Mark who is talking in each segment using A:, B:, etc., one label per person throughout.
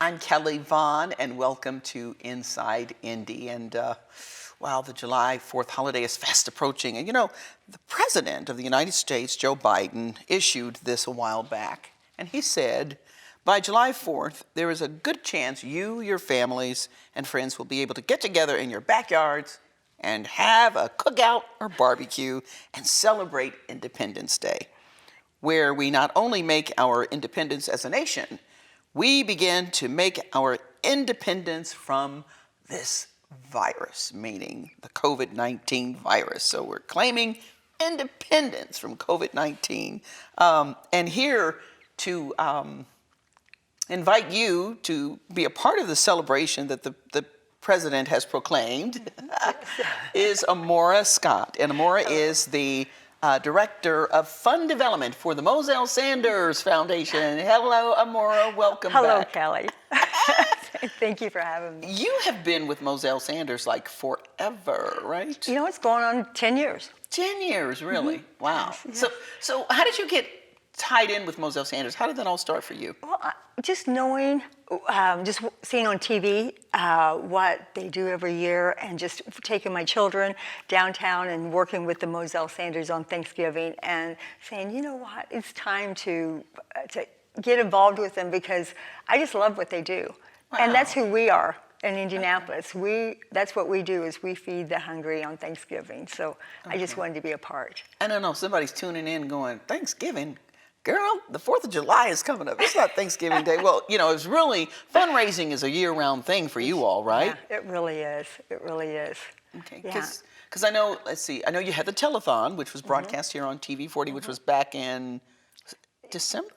A: I'm Kelly Vaughn, and welcome to Inside Indy. And wow, the July 4th holiday is fast approaching. And you know, the President of the United States, Joe Biden, issued this a while back. And he said, by July 4th, there is a good chance you, your families, and friends will be able to get together in your backyards and have a cookout or barbecue and celebrate Independence Day, where we not only make our independence as a nation, we begin to make our independence from this virus, meaning the COVID-19 virus. So we're claiming independence from COVID-19. And here to invite you to be a part of the celebration that the President has proclaimed is Amora Scott. And Amora is the Director of Fund Development for the Mozel Sanders Foundation. Hello, Amora. Welcome back.
B: Hello, Kelly. Thank you for having me.
A: You have been with Mozel Sanders like forever, right?
B: You know, it's going on 10 years.
A: 10 years, really? Wow.
B: Yes, yes.
A: So how did you get tied in with Mozel Sanders? How did that all start for you?
B: Well, just knowing, just seeing on TV what they do every year, and just taking my children downtown and working with the Mozel Sanders on Thanksgiving and saying, you know what, it's time to get involved with them because I just love what they do. Wow. And that's who we are in Indianapolis. Okay. That's what we do, is we feed the hungry on Thanksgiving. So okay. I just wanted to be a part.
A: I don't know, somebody's tuning in going, Thanksgiving? Girl, the 4th of July is coming up. It's not Thanksgiving Day. Well, you know, it's really, fundraising is a year-round thing for you all, right?
B: Yeah, it really is. It really is.
A: Okay, because I know, let's see, I know you had the telethon, which was broadcast here on TV 40, which was back in December?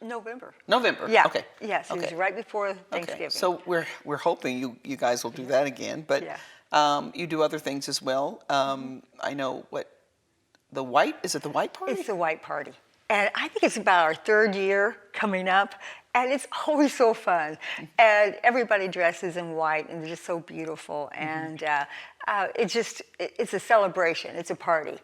B: November.
A: November,
B: yeah.
A: Okay.
B: Yes, it was right before Thanksgiving.
A: Okay. So we're hoping you guys will do that again, but you do other things as well. I know is it the White Party?
B: It's the White Party. And I think it's about our 3rd year coming up, and it's always so fun. And everybody dresses in white, and they're just so beautiful. And it's a celebration. It's a party.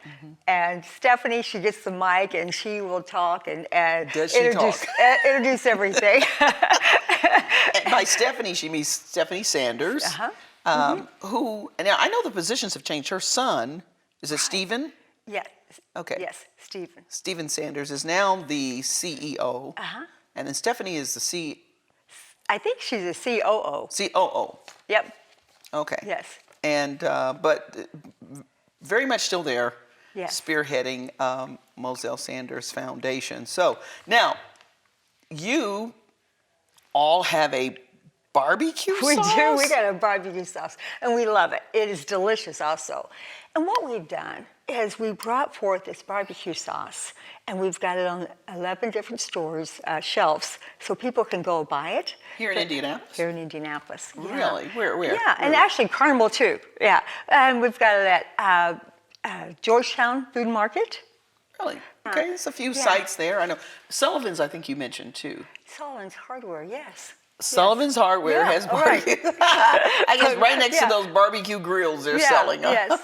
B: And Stephanie, she gets the mic, and she will talk and introduce everything.
A: And by Stephanie, she means Stephanie Sanders, who, now I know the positions have changed. Her son, is it Stephen?
B: Yeah.
A: Okay.
B: Yes, Stephen.
A: Stephen Sanders is now the CEO. And then Stephanie is the
B: I think she's a COO.
A: COO.
B: Yep.
A: Okay.
B: Yes.
A: And, but very much still there, spearheading Mozel Sanders Foundation. So now, you all have a barbecue sauce?
B: We do. We got a barbecue sauce, and we love it. It is delicious also. And what we've done is we brought forth this barbecue sauce, and we've got it on 11 different stores, shelves, so people can go buy it.
A: Here in Indianapolis?
B: Here in Indianapolis.
A: Really?
B: Yeah.
A: Where?
B: Yeah, and actually Carnival too. Yeah, and we've got it at Georgetown Food Market.
A: Really? Okay, there's a few sites there. I know. Sullivan's, I think you mentioned too.
B: Sullivan's Hardware, yes.
A: Sullivan's Hardware has barbecue. Right. I guess right next to those barbecue grills they're selling.
B: Yes.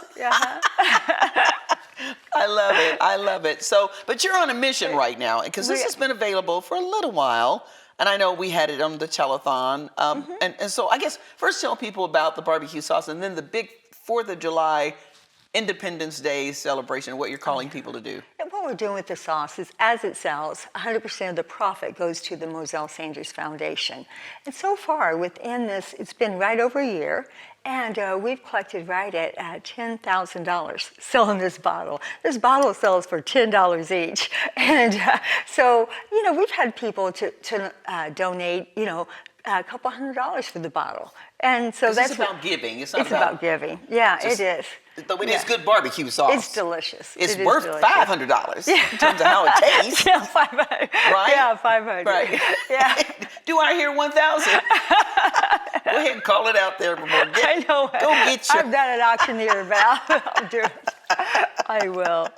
A: I love it. I love it. So, but you're on a mission right now, because this has been available for a little while. And I know we had it on the telethon. And so I guess first tell people about the barbecue sauce, and then the big 4th of July Independence Day celebration, what you're calling people to do.
B: And what we're doing with the sauce is, as it sells, 100% of the profit goes to the Mozel Sanders Foundation. And so far, within this, it's been right over a year, and we've collected right at $10,000 selling this bottle. This bottle sells for $10 each. And so, you know, we've had people to donate, you know, a couple $100 for the bottle. And so that's
A: about giving. It's not
B: about giving. Yeah, it is.
A: Though it is good barbecue sauce.
B: It's delicious.
A: It's worth $500 in terms of how it tastes.
B: Yeah, $500.
A: Right?
B: Yeah, $500.
A: Right.
B: Yeah.
A: Do I hear 1,000? Go ahead and call it out there, Amora.
B: I know.
A: Go get your.
B: I'm not an auctioneer, Val. I'll do it. I will.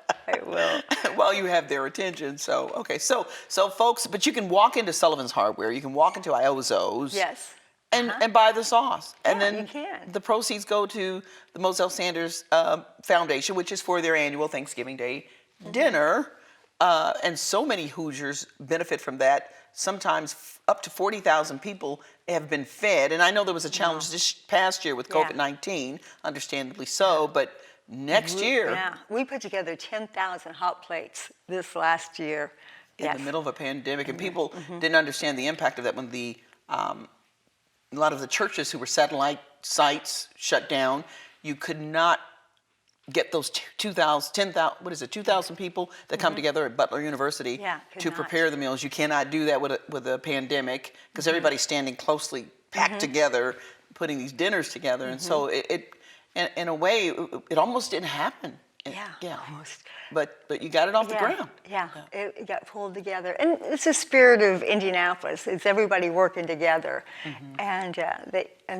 A: Well, you have their attention, so okay. So folks, but you can walk into Sullivan's Hardware. You can walk into Iozo's.
B: Yes.
A: And buy the sauce. And then
B: you can.
A: The proceeds go to the Mozel Sanders Foundation, which is for their annual Thanksgiving Day dinner. And so many Hoosiers benefit from that. sometimes up to 40,000 people have been fed. And I know there was a challenge this past year with COVID-19, understandably so, but next year.
B: Yeah, we put together 10,000 hot plates this last year.
A: In the middle of a pandemic, and people didn't understand the impact of that when a lot of the churches who were satellite sites shut down. You could not get those 2,000 people that come together at Butler University to prepare the meals. You cannot do that with a pandemic because everybody's standing closely packed together, putting these dinners together, and so in a way, it almost didn't happen.
B: Yeah, almost.
A: But you got it off the ground.
B: Yeah, it got pulled together. And it's the spirit of Indianapolis. It's everybody working together. And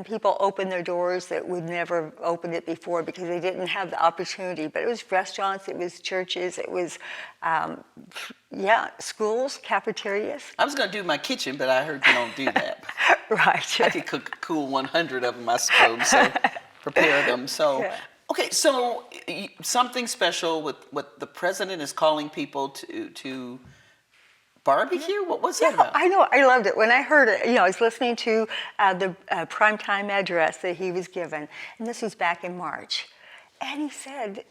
B: people opened their doors that would never have opened it before because they didn't have the opportunity. But it was restaurants, it was churches, it was, schools, cafeterias.
A: I was going to do my kitchen, but I heard you don't do that.
B: Right.
A: I could cook a cool 100 of them, I suppose, so prepare them. So.
B: Yeah.
A: Okay, so something special with what the president is calling people to barbecue? What was that about?
B: I know, I loved it. When I heard it, I was listening to the primetime address that he was given, and this was back in March. And he said,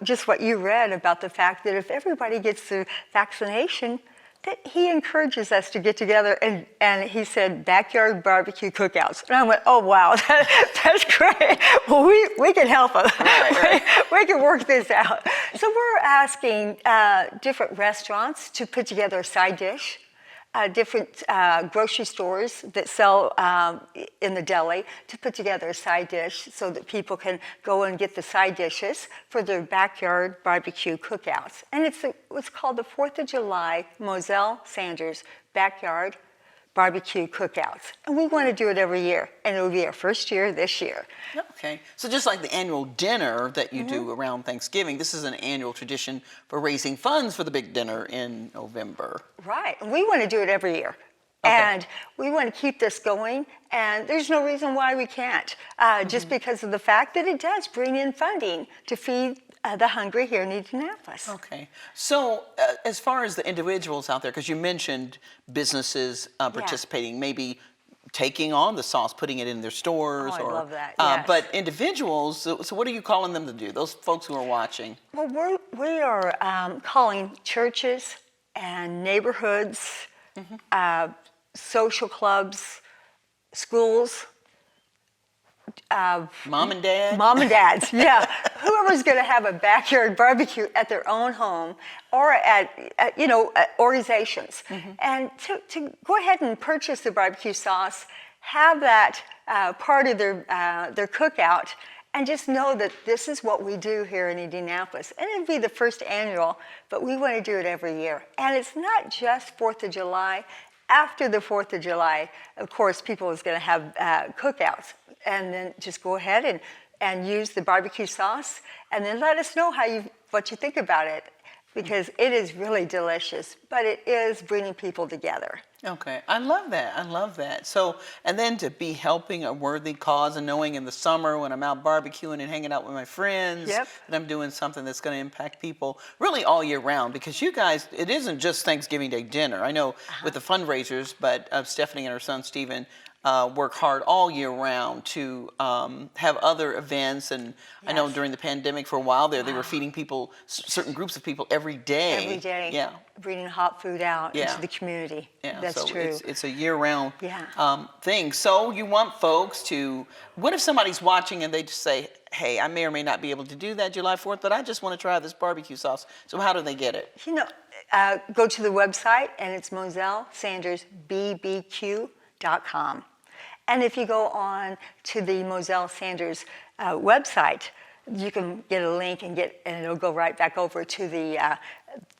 B: just what you read about the fact that if everybody gets the vaccination, that he encourages us to get together, and he said backyard barbecue cookouts. And I went, oh wow, that's great. Well, we can help them. Right. We can work this out. So we're asking different restaurants to put together a side dish. Different grocery stores that sell in the deli to put together a side dish so that people can go and get the side dishes for their backyard barbecue cookouts. And it's called the 4th of July Mozel Sanders Backyard Barbecue Cookouts. And we want to do it every year. And it will be our first year this year.
A: Okay. So just like the annual dinner that you do around Thanksgiving, this is an annual tradition for raising funds for the big dinner in November.
B: Right. And we want to do it every year. Okay. And we want to keep this going, and there's no reason why we can't, just because of the fact that it does bring in funding to feed the hungry here in Indianapolis.
A: Okay. So as far as the individuals out there, because you mentioned businesses participating, maybe taking on the sauce, putting it in their stores.
B: I love that, yes.
A: But individuals, so what are you calling them to do, those folks who are watching?
B: Well, we are calling churches and neighborhoods, social clubs, schools,
A: Mom and dad?
B: Mom and dads, yeah. Whoever's going to have a backyard barbecue at their own home or at organizations. And to go ahead and purchase the barbecue sauce, have that part of their cookout, and just know that this is what we do here in Indianapolis. And it'll be the first annual, but we want to do it every year. And it's not just 4th of July. After the 4th of July, of course, people is going to have cookouts. And then just go ahead and use the barbecue sauce, and then let us know what you think about it, because it is really delicious, but it is bringing people together.
A: Okay, I love that. I love that. So, and then to be helping a worthy cause and knowing in the summer when I'm out barbecuing and hanging out with my friends that I'm doing something that's going to impact people really all year round, because you guys, it isn't just Thanksgiving Day dinner. I know with the fundraisers, but Stephanie and her son Stephen work hard all year round to have other events, and I know during the pandemic for a while there, they were feeding people, certain groups of people every day.
B: Every day.
A: Yeah.
B: Bringing hot food out into the community.
A: Yeah,
B: that's
A: so
B: true.
A: It's a year-round thing. So you want folks to, what if somebody's watching and they just say, hey, I may or may not be able to do that July 4th, but I just want to try this barbecue sauce. So how do they get it?
B: Go to the website, and it's mozelsandersbbq.com. And if you go on to the Mozel Sanders website, you can get a link and it'll go right back over to the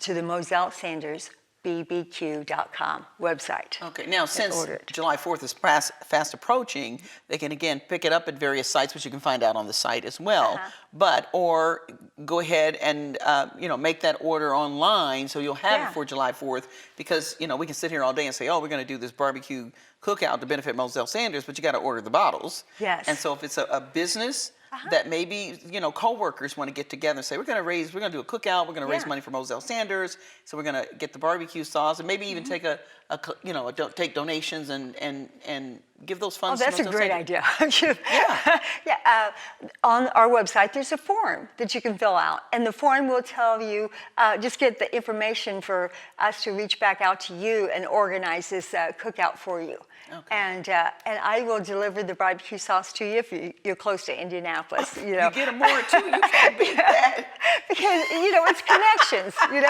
B: Mozel Sanders bbq.com website.
A: Okay, now since July 4th is fast approaching, they can again pick it up at various sites, which you can find out on the site as well. Or go ahead and make that order online so you'll have it for July 4th, because we can sit here all day and say, oh, we're going to do this barbecue cookout to benefit Mozel Sanders, but you got to order the bottles.
B: Yes.
A: And so if it's a business that maybe co-workers want to get together and say, we're going to do a cookout, we're going to raise money for Mozel Sanders, so we're going to get the barbecue sauce, and maybe even take a take donations and give those
B: Oh,
A: funds.
B: that's
A: to
B: a
A: Mozel
B: great
A: Sanders.
B: idea.
A: Yeah.
B: Yeah. On our website, there's a form that you can fill out, and the form will tell you, just get the information for us to reach back out to you and organize this cookout for you.
A: Okay.
B: And I will deliver the barbecue sauce to you if you're close to Indianapolis.
A: You get Amora too. You can't beat that.
B: Because it's connections. We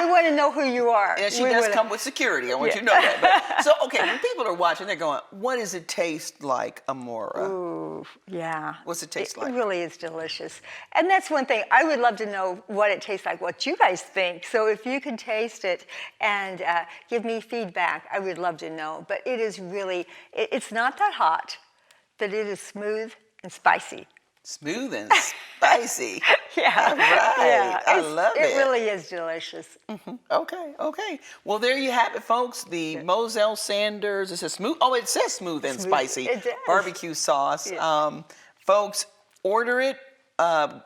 B: want to know who you are.
A: And she does come with security. I want you to know that. But, so, okay, when people are watching, they're going, "What does it taste like, Amora?"
B: Ooh, yeah.
A: What's it taste like?
B: It really is delicious. And that's one thing. I would love to know what it tastes like, what you guys think. So if you can taste it and give me feedback, I would love to know. But it is really, it's not that hot, but it is smooth and spicy.
A: Smooth and spicy.
B: Yeah.
A: All right.
B: Yeah.
A: I love it.
B: It really is delicious.
A: Okay. Well, there you have it, folks. The Mozel Sanders. It says smooth. Oh, it says smooth and spicy.
B: It does.
A: Barbecue sauce.
B: Yeah.
A: Folks, order it. Have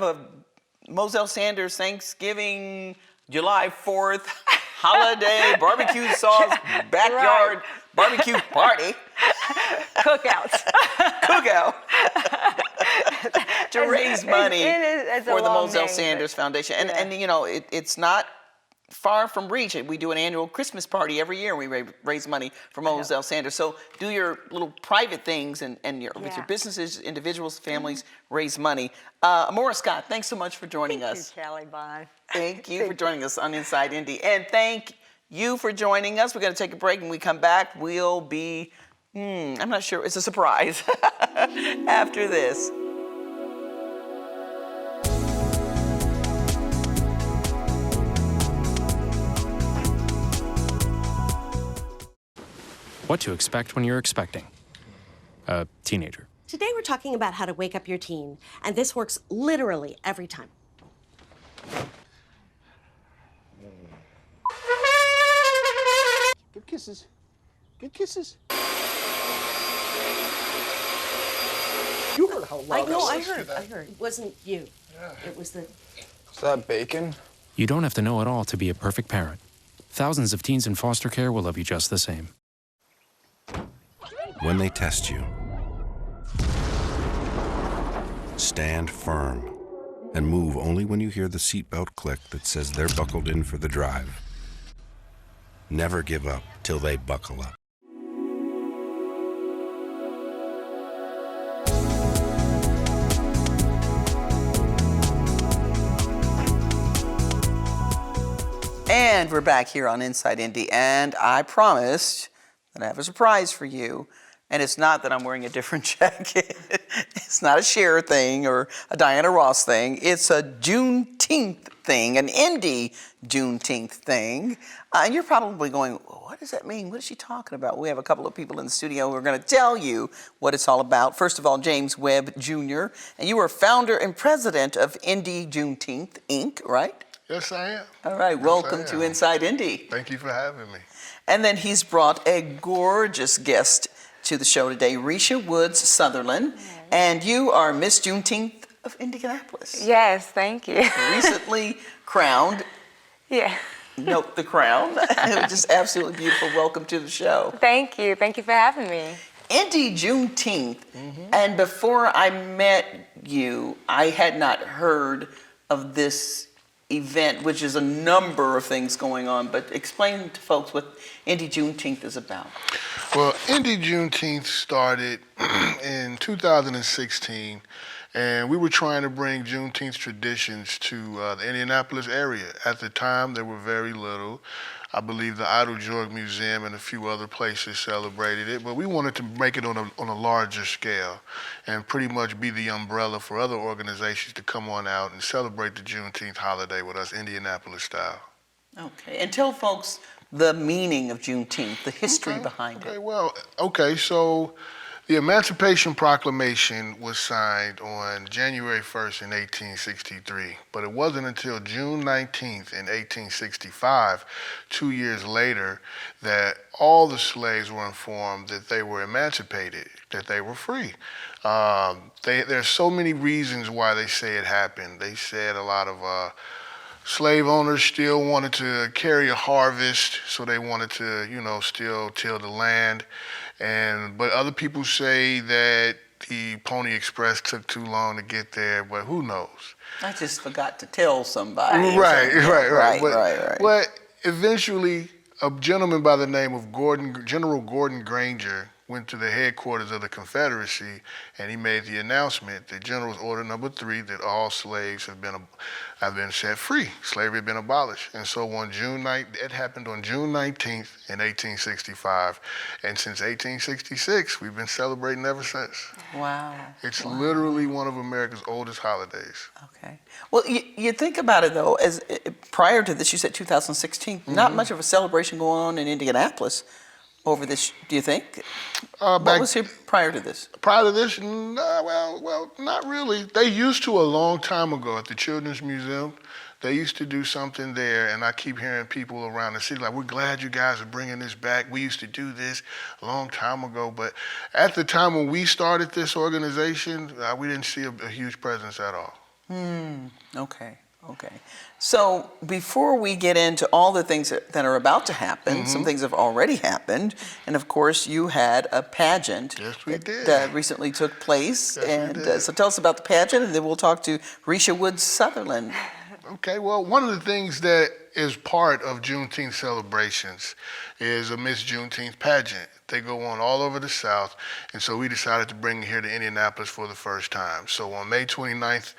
A: a Mozel Sanders Thanksgiving, July 4th holiday barbecue sauce backyard barbecue party.
B: Cookouts.
A: Cookout. to raise money
B: it's
A: for the
B: long
A: Mozel
B: name,
A: Sanders Foundation. And,
B: yeah.
A: it's not far from reach. We do an annual Christmas party every year. We raise money for Mozel Sanders. So do your little private things and with your businesses, individuals, families, raise money. Amora Scott, thanks so much for joining us.
B: Thank you, Kelly. Bye.
A: Thank you for joining us on Inside Indy. And thank you for joining us. We're going to take a break. When we come back, we'll be, I'm not sure, it's a surprise after this.
C: What to expect when you're expecting a teenager.
D: Today we're talking about how to wake up your teen, and this works literally every time.
E: Good kisses. Good kisses. You heard how loud
D: I heard. It wasn't you. Yeah. It was the...
E: Is that bacon?
C: You don't have to know it all to be a perfect parent. Thousands of teens in foster care will love you just the same.
F: When they test you, stand firm and move only when you hear the seatbelt click that says they're buckled in for the drive. Never give up till they buckle up.
A: And we're back here on Inside Indy, and I promised that I have a surprise for you. And it's not that I'm wearing a different jacket. It's not a Cher thing or a Diana Ross thing. It's a Juneteenth thing, an Indy Juneteenth thing. And you're probably going, what does that mean? What is she talking about? We have a couple of people in the studio who are going to tell you what it's all about. First of all, James Webb Jr., and you are founder and president of Indy Juneteenth Inc., right?
G: Yes, I am.
A: All right, welcome to Inside Indy.
G: Thank you for having me.
A: And then he's brought a gorgeous guest to the show today, Resha Woods-Sutherlin, and you are Miss Juneteenth of Indianapolis.
H: Yes, thank you.
A: Recently crowned.
H: Yeah.
A: Note the crown. Just absolutely beautiful. Welcome to the show.
H: Thank you. Thank you for having me.
A: Indy Juneteenth. And before I met you, I had not heard of this event, which is a number of things going on, but explain to folks what Indy Juneteenth is about.
G: Well, Indy Juneteenth started in 2016, and we were trying to bring Juneteenth traditions to the Indianapolis area. At the time, there were very little. I believe the Idle George Museum and a few other places celebrated it, but we wanted to make it on a larger scale and pretty much be the umbrella for other organizations to come on out and celebrate the Juneteenth holiday with us Indianapolis style.
A: Okay, and tell folks the meaning of Juneteenth, the history behind it.
G: So the Emancipation Proclamation was signed on January 1st in 1863, but it wasn't until June 19th in 1865, 2 years later, that all the slaves were informed that they were emancipated, that they were free. There's so many reasons why they say it happened. They said a lot of slave owners still wanted to carry a harvest, so they wanted to, still till the land. But other people say that the Pony Express took too long to get there, but who knows?
A: I just forgot to tell somebody.
G: Right. But eventually, a gentleman by the name of General Gordon Granger went to the headquarters of the Confederacy, and he made the announcement that General's Order Number 3, that all slaves have been set free. Slavery had been abolished. And so it happened on June 19th in 1865. And since 1866, we've been celebrating ever since.
A: Wow.
G: It's literally one of America's oldest holidays.
A: Okay. Well, you think about it, though, as prior to this, you said 2016, not much of a celebration going on in Indianapolis over this, do you think? What was here prior to this?
G: Prior to this, well, not really. They used to a long time ago at the Children's Museum. They used to do something there, and I keep hearing people around the city like, we're glad you guys are bringing this back. We used to do this a long time ago, but at the time when we started this organization, we didn't see a huge presence at all.
A: Okay. So before we get into all the things that are about to happen, some things have already happened, and of course you had a pageant that recently took place. So tell us about the pageant, and then we'll talk to Resha Woods-Sutherlin.
G: Okay, well, one of the things that is part of Juneteenth celebrations is a Miss Juneteenth pageant. They go on all over the South, and so we decided to bring it here to Indianapolis for the first time. So on May 29th,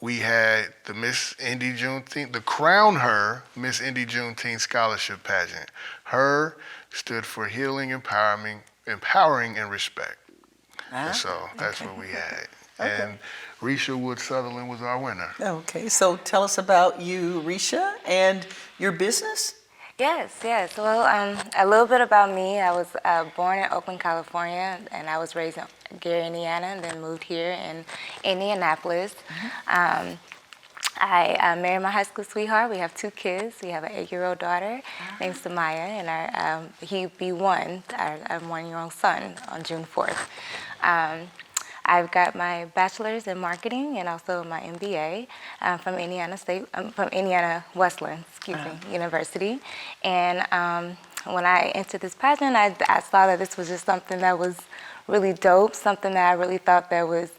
G: we had the Miss Indy Juneteenth, the Crown Her Miss Indy Juneteenth Scholarship Pageant. Her stood for healing, empowering, and respect. And so that's what we had. And Resha Woods-Sutherlin was our winner.
A: Okay, so tell us about you, Resha, and your business.
H: Yes. Well, a little bit about me. I was born in Oakland, California, and I was raised in Gary, Indiana, and then moved here in Indianapolis. I married my high school sweetheart. We have 2 kids. We have an 8-year-old daughter named Samaya, and he'll be our 1-year-old son on June 4th. I've got my bachelor's in marketing and also my MBA from Indiana Wesleyan, University. And when I entered this pageant, I saw that this was just something that was really dope, something that I really thought that was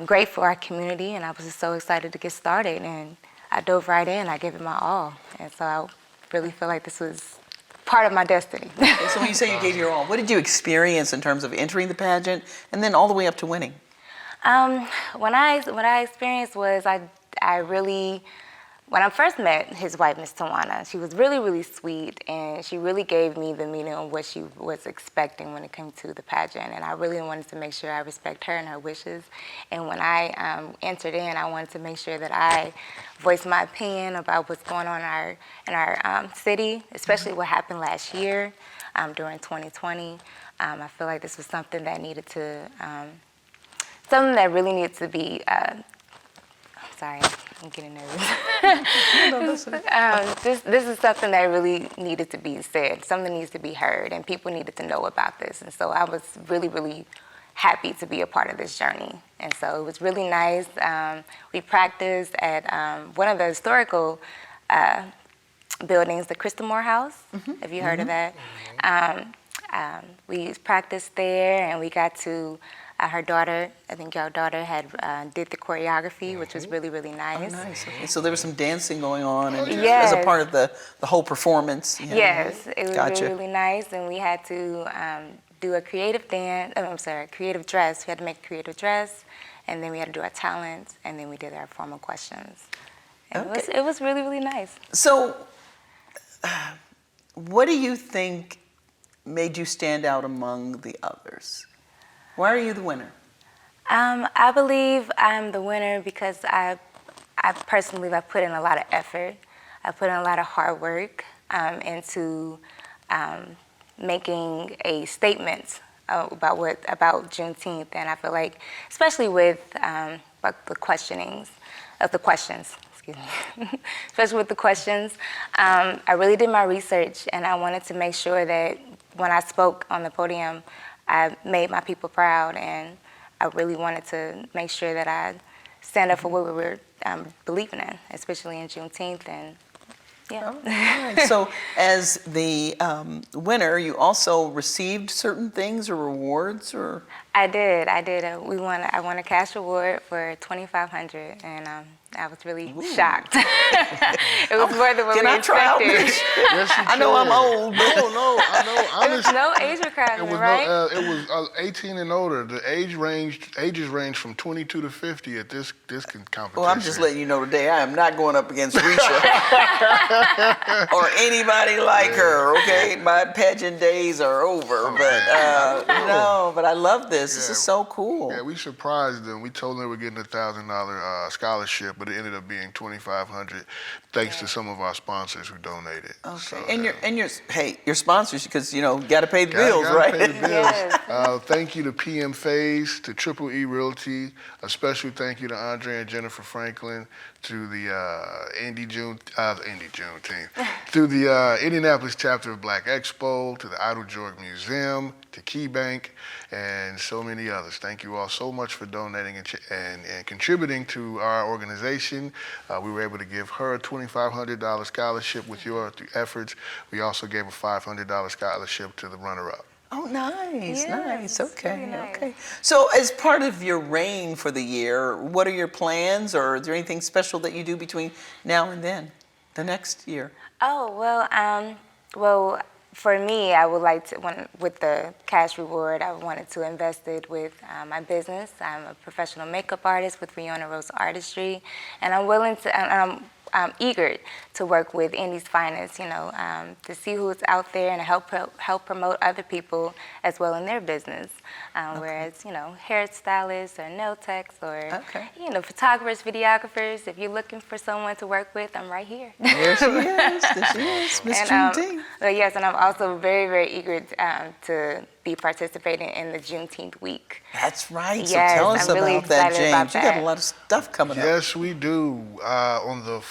H: great for our community, and I was just so excited to get started. And I dove right in. I gave it my all, and so I really feel like this was part of my destiny.
A: Okay, so when you say you gave your all, what did you experience in terms of entering the pageant and then all the way up to winning?
H: What I experienced was when I first met his wife, Miss Tawana, she was really, really sweet, and she really gave me the meaning of what she was expecting when it came to the pageant, and I really wanted to make sure I respect her and her wishes. And when I entered in, I wanted to make sure that I voiced my opinion about what's going on in our city, especially what happened last year during 2020. I feel like this was something that needed to, something that really needed to be. Sorry, I'm getting nervous. This is something that really needed to be said. Something needs to be heard, and people needed to know about this. And so I was really, really happy to be a part of this journey. And so it was really nice. We practiced at one of the historical buildings, the Crystal Moore House. Have you heard of that? We practiced there, and we got to. Her daughter, I think your daughter had did the choreography, which was really, really nice.
A: Oh, nice. Okay. So there was some dancing going on and
H: yes.
A: as a part of the whole performance. You know?
H: Yes, it was
A: Gotcha.
H: really, really nice, and we had to do a creative creative dress. We had to make a creative dress, and then we had to do our talents, and then we did our formal questions. And
A: Okay.
H: it was really, really nice.
A: So what do you think made you stand out among the others? Why are you the winner?
H: I believe I'm the winner because I personally have put in a lot of effort. I put in a lot of hard work into making a statement about Juneteenth, and I feel like, especially with the questions, especially with the questions, I really did my research, and I wanted to make sure that when I spoke on the podium, I made my people proud, and I really wanted to make sure that I stand up for what we were believing in, especially in Juneteenth. And yeah.
A: All right. So as the winner, you also received certain things or rewards, or?
H: I did. I won a cash award for $2,500, and I was really shocked. It was more than what
A: Can
H: we
A: I try out
H: expected.
A: this?
G: Yes, you
A: I know I'm
G: can.
A: old, but
G: No, I know.
H: There was
G: Honestly,
H: no age requirement, right?
G: it was 18 and older. The ages range from 22 to 50 at this competition.
A: well, I'm just letting you know today, I am not going up against Resha or anybody like her. Okay, my pageant days are over, but no. But I love this. This is so cool.
G: Yeah, we surprised them. We told them they were getting a $1,000 scholarship, but it ended up being $2,500, thanks to some of our sponsors who donated.
A: Okay,
G: So,
A: and your sponsors, because got to pay the bills,
G: gotta
A: right?
G: pay the bills.
H: Yes.
G: Thank you to PM Phase, to Triple E Realty. A special thank you to Andre and Jennifer Franklin, to the Indy Juneteenth, to the Indianapolis chapter of Black Expo, to the Idle George Museum, to KeyBank, and so many others. Thank you all so much for donating and contributing to our organization. We were able to give her a $2,500 scholarship with your efforts. We also gave a $500 scholarship to the runner-up.
A: Oh, nice,
H: Yes,
A: nice.
H: it's
A: Okay,
H: really nice.
A: okay. So, as part of your reign for the year, what are your plans, or is there anything special that you do between now and then, the next year?
H: Oh, well, for me, I would like to, with the cash reward, I wanted to invest it with my business. I'm a professional makeup artist with Rihanna Rose Artistry, and I'm willing to, I'm eager to work with Indy's finest, to see who's out there and help promote other people as well in their business. Whereas, hairstylists or nail techs or, photographers, videographers, if you're looking for someone to work with, I'm right here.
A: There she is, there she is, Miss Juneteenth.
H: Yes, and I'm also very, very eager to be participating in the Juneteenth week.
A: That's right, so
H: Yes,
A: tell us
H: I'm really
A: about that,
H: excited
A: James.
H: about
A: You got a
H: that.
A: lot of stuff coming up.
G: Yes, we do. On the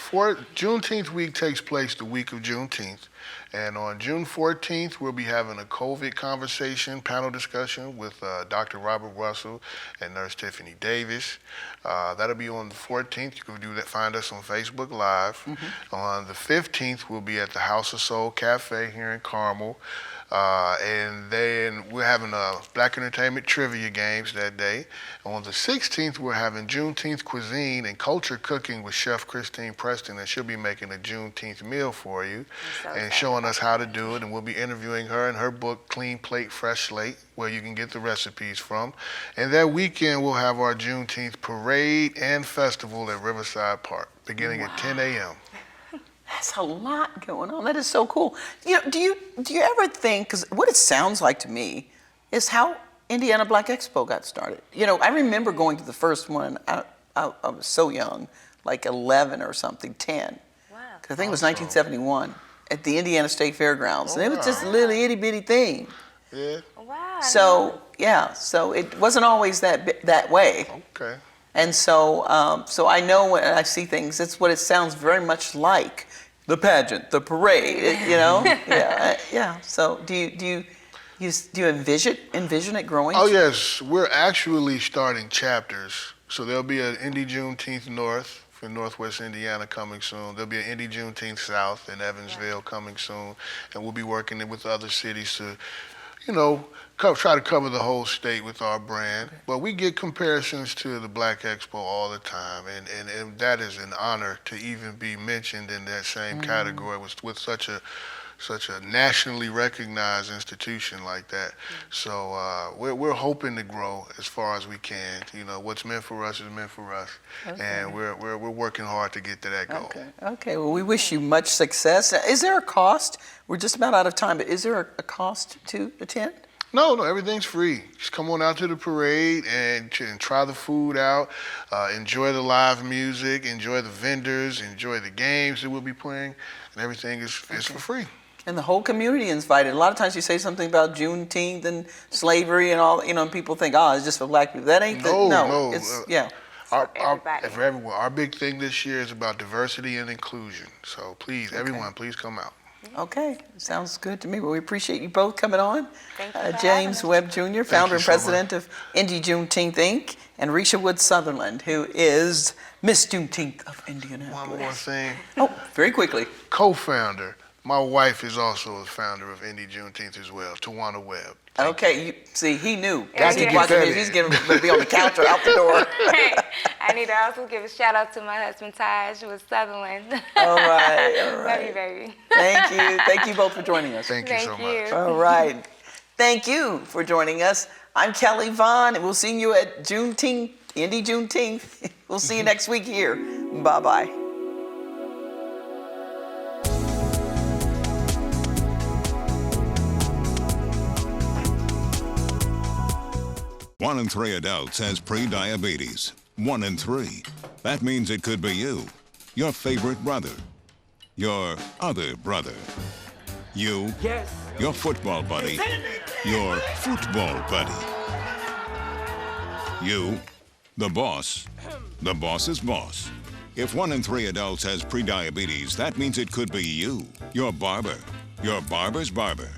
G: Juneteenth week takes place the week of Juneteenth. And on June 14th, we'll be having a COVID conversation, panel discussion with Dr. Robert Russell and Nurse Tiffany Davis. That'll be on the 14th. You can find us on Facebook Live. On the 15th, we'll be at the House of Soul Cafe here in Carmel. And then we're having Black Entertainment Trivia Games that day. On the 16th, we're having Juneteenth Cuisine and Culture Cooking with Chef Christine Preston, and she'll be making a Juneteenth meal for you and showing us how to do it. And we'll be interviewing her in her book, Clean Plate, Fresh Slate, where you can get the recipes from. And that weekend, we'll have our Juneteenth parade and festival at Riverside Park, beginning at 10 a.m.
A: That's a lot going on. That is so cool. Do you ever think, because what it sounds like to me is how Indiana Black Expo got started. I remember going to the first one. I was so young, like 11 or something, 10.
H: Wow.
A: 'Cause I think it was 1971 at the Indiana State Fairgrounds. And it was just a little itty bitty thing.
G: Yeah.
H: Wow.
A: So, so it wasn't always that way.
G: Okay.
A: And so I know when I see things, it's what it sounds very much like. The pageant, the parade, yeah. So do you envision it growing?
G: Oh yes, we're actually starting chapters. So there'll be an Indy Juneteenth North for Northwest Indiana coming soon. There'll be an Indy Juneteenth South in Evansville coming soon, and we'll be working with other cities to, try to cover the whole state with our brand. But we get comparisons to the Black Expo all the time, and that is an honor to even be mentioned in that same category with such a nationally recognized institution like that. So we're hoping to grow as far as we can. What's meant for us is meant for us, and we're working hard to get to that goal.
A: Okay. Well, we wish you much success. Is there a cost? We're just about out of time, but is there a cost to attend?
G: No, everything's free. Just come on out to the parade and try the food out, enjoy the live music, enjoy the vendors, enjoy the games that we'll be playing, and everything is for free.
A: And the whole community is invited. A lot of times you say something about Juneteenth and slavery and all, and people think, it's just for black people. That ain't
G: No.
A: It's,
G: For
H: everybody.
G: everyone. Our big thing this year is about diversity and inclusion. So please, everyone, please come out.
A: Okay, sounds good to me. Well, we appreciate you both coming on.
H: Thank you for
A: James
H: having
A: Webb Jr., founder
G: you
A: and
G: so
A: president of Indy Juneteenth Inc., and Resha Woods-Sutherlin, who is Miss Juneteenth of Indianapolis.
G: One more thing.
A: Oh, very quickly.
G: Co-founder. My wife is also a founder of Indy Juneteenth as well, Tawana Webb.
A: Okay, you see, he knew.
G: Got to
A: He's
G: get
A: watching
G: that
A: this.
G: in.
A: He's going to be on the couch or out the door.
H: I need to also give a shout out to my husband, Taj Woods-Sutherlin.
A: All right, all
H: Love
A: right.
H: you, baby.
A: Thank you. Thank you both for joining us.
G: Thank you so much.
A: All right. Thank you for joining us. I'm Kelly Vaughn, and we'll see you at Juneteenth, Indy Juneteenth. We'll see you next week here. Bye-bye.
I: One in 3 adults has pre-diabetes. 1 in 3. That means it could be you, your favorite brother, your other brother, you, your football buddy, your football buddy, you, the boss's boss. If 1 in 3 adults has pre-diabetes, that means it could be you, your barber, your barber's barber.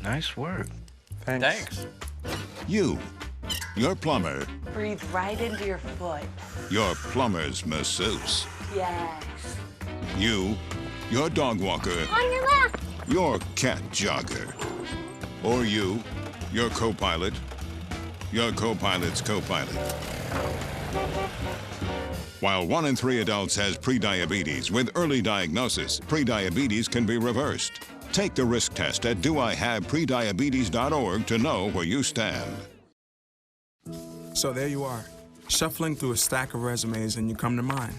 E: Nice work. Thanks.
I: You, your plumber,
J: Breathe right into your foot.
I: your plumber's masseuse.
J: Yes.
I: You, your dog walker,
J: On your left.
I: your cat jogger. Or you, your co-pilot, your co-pilot's co-pilot. While 1 in 3 adults has prediabetes, with early diagnosis, prediabetes can be reversed. Take the risk test at doihaveprediabetes.org to know where you stand.
K: So there you are, shuffling through a stack of resumes and you come to mine.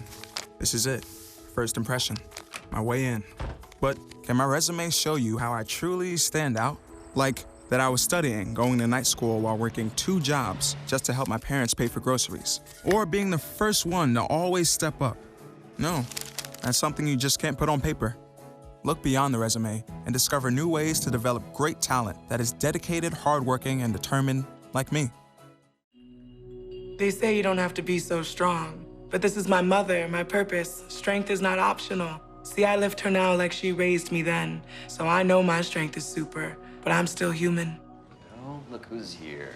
K: This is it, first impression, my way in. But can my resume show you how I truly stand out? Like that I was studying, going to night school while working 2 jobs just to help my parents pay for groceries. Or being the first one to always step up. No, that's something you just can't put on paper. Look beyond the resume and discover new ways to develop great talent that is dedicated, hardworking, and determined like me.
L: They say you don't have to be so strong, but this is my mother, my purpose. Strength is not optional. See, I lift her now like she raised me then, so I know my strength is super, but I'm still human.
M: Oh, look who's here.